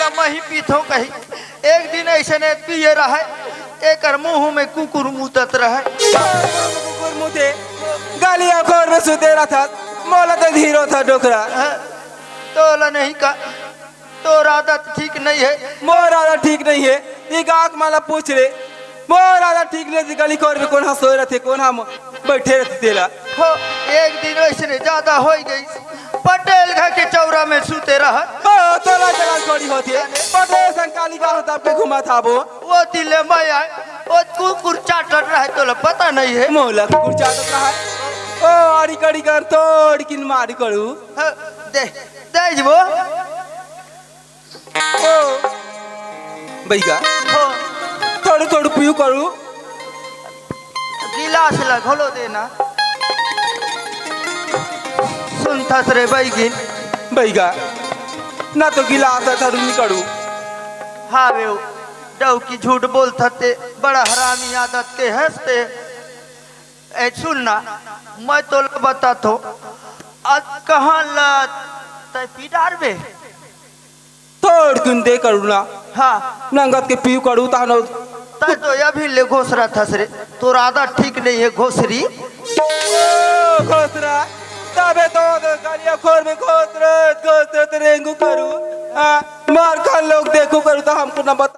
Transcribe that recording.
तो मैं ही पीथो कही। एक दिन ऐसे ने पिए रहे, एक मुंह में कुकुर मुतत रहे। कुकुर मुते गालियां खोर में सुते रहा था, मोला तो धीरो था डोकरा। तोला नहीं का, तोर आदत ठीक नहीं है। मोर आदत ठीक नहीं है, ये गाक माला पूछ ले। मोर आदत ठीक नहीं, गली खोर में कौन हाँ सोए रहते, कौन हम बैठे रहते तेला। हो एक दिन ऐसे ज्यादा हो गई, पटेल घर के चौरा में सुते रहा। तोला जगह छोड़ी होती है, पटेल संकाली का होता पे घुमा था वो दिले मैं आए, वो कुकुर चाटत रहे, तोला पता नहीं है। मोला कुकुर चाटत रहा है। ओ आड़ी कड़ी कर तोड़ किन मारी करू। दे दे जबो। ओ भैया थोड़ू थोड़ू पियू करू। गिलास ला घोलो देना। सुन थस रे बैगिन भैया ना तो गिलास थरू नहीं करू। हाँ वे डव की झूठ बोल थते, बड़ा हरामी आदत के हंसते। ए सुनना, मैं तो बता तो आज कहाँ ला तय पीडार बे। थोड़ क्यों दे करू ना। हाँ नंगत के पियू करू तानो। तय तो अभी ले घोसरा थस रे, तो आदत ठीक नहीं है घोसरी। घोसरा तबे तो गालियां खोर में घोसरा रेंगू करू। मार खा लोग देखो करू तो हमको ना बता।